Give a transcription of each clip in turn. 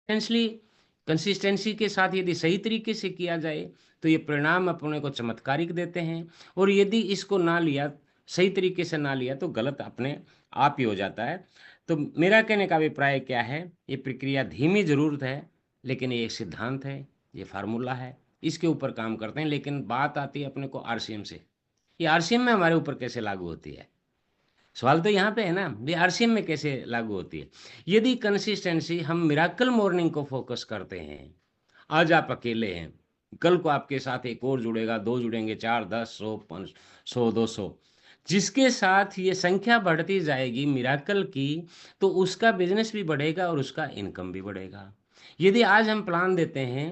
Consistently consistency के साथ यदि सही तरीके से किया जाए तो ये परिणाम अपने को चमत्कारिक देते हैं। और यदि इसको ना लिया, सही तरीके से ना लिया, तो गलत अपने आप ही हो जाता है। तो मेरा कहने का अभिप्राय क्या है, ये प्रक्रिया धीमी जरूर है, लेकिन ये एक सिद्धांत है, ये फार्मूला है, इसके ऊपर काम करते हैं। लेकिन बात आती है अपने को आरसीएम से, ये आरसीएम में हमारे ऊपर कैसे लागू होती है। सवाल तो यहाँ पे है ना, ये आरसीएम में कैसे लागू होती है। यदि कंसिस्टेंसी, हम मिराकल मॉर्निंग को फोकस करते हैं, आज आप अकेले हैं, कल को आपके साथ एक और जुड़ेगा, दो जुड़ेंगे, 4, 10, 100, 500, 200, जिसके साथ ये संख्या बढ़ती जाएगी मिराकल की, तो उसका बिजनेस भी बढ़ेगा और उसका इनकम भी बढ़ेगा। यदि आज हम प्लान देते हैं,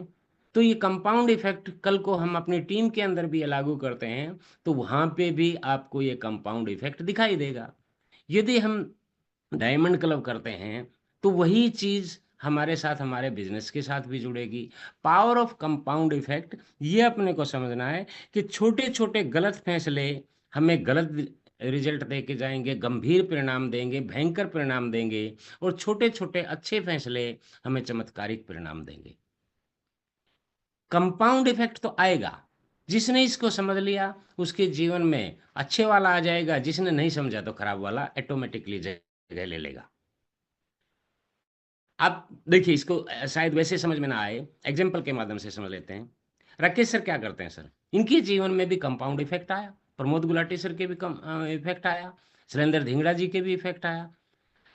तो ये कंपाउंड इफेक्ट कल को हम अपनी टीम के अंदर भी लागू करते हैं, तो वहां पे भी आपको ये कंपाउंड इफेक्ट दिखाई देगा। यदि हम डायमंड क्लब करते हैं, तो वही चीज हमारे साथ, हमारे बिजनेस के साथ भी जुड़ेगी। पावर ऑफ कंपाउंड इफेक्ट, ये अपने को समझना है कि छोटे छोटे गलत फैसले हमें गलत रिजल्ट दे के जाएंगे, गंभीर परिणाम देंगे, भयंकर परिणाम देंगे। और छोटे छोटे अच्छे फैसले हमें चमत्कारिक परिणाम देंगे। कंपाउंड इफेक्ट तो आएगा, जिसने इसको समझ लिया उसके जीवन में अच्छे वाला आ जाएगा, जिसने नहीं समझा तो खराब वाला ऑटोमेटिकली जगह ले लेगा। आप देखिए इसको, शायद वैसे समझ में ना आए, एग्जाम्पल के माध्यम से समझ लेते हैं। राकेश सर क्या करते हैं सर, इनके जीवन में भी कंपाउंड इफेक्ट आया, प्रमोद गुलाटी सर के भी इफेक्ट आया, शैलेंद्र धिंगड़ा जी के भी इफेक्ट आया।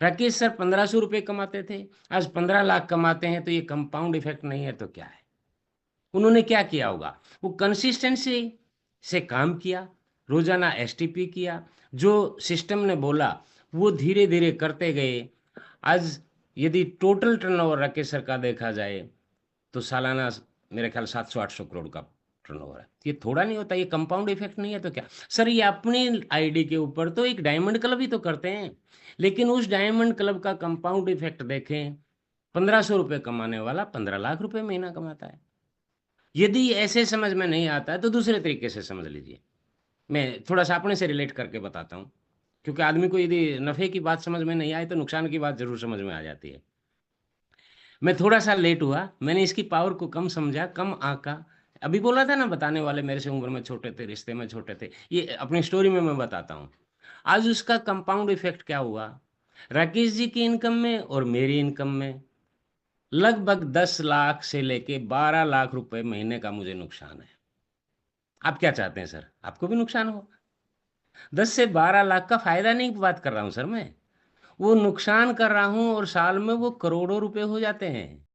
राकेश सर 1500 रुपये कमाते थे, आज 15 लाख कमाते हैं, तो ये कंपाउंड इफेक्ट नहीं है तो क्या है। उन्होंने क्या किया होगा, वो कंसिस्टेंसी से काम किया, रोजाना एसटीपी किया, जो सिस्टम ने बोला वो धीरे धीरे करते गए। आज यदि टोटल टर्नओवर राकेश सर का देखा जाए, तो सालाना मेरे ख्याल 700-800 करोड़ का टर्नओवर है। ये थोड़ा नहीं होता, ये कंपाउंड इफेक्ट नहीं है तो क्या सर। ये अपनी आईडी के ऊपर तो एक डायमंड क्लब ही तो करते हैं, लेकिन उस डायमंड क्लब का कंपाउंड इफेक्ट देखें, 1500 रुपये कमाने वाला 15 लाख रुपए महीना कमाता है। यदि ऐसे समझ में नहीं आता है तो दूसरे तरीके से समझ लीजिए। मैं थोड़ा सा अपने से रिलेट करके बताता हूँ, क्योंकि आदमी को यदि नफे की बात समझ में नहीं आए तो नुकसान की बात जरूर समझ में आ जाती है। मैं थोड़ा सा लेट हुआ, मैंने इसकी पावर को कम समझा, कम आंका। अभी बोला था ना, बताने वाले मेरे से उम्र में छोटे थे, रिश्ते में छोटे थे, ये अपनी स्टोरी में मैं बताता हूँ। आज उसका कंपाउंड इफेक्ट क्या हुआ, राकेश जी की इनकम में और मेरी इनकम में लगभग 10 लाख से लेके 12 लाख रुपए महीने का मुझे नुकसान है। आप क्या चाहते हैं सर, आपको भी नुकसान हो। 10 से 12 लाख का फायदा नहीं बात कर रहा हूं सर मैं, वो नुकसान कर रहा हूं, और साल में वो करोड़ों रुपए हो जाते हैं।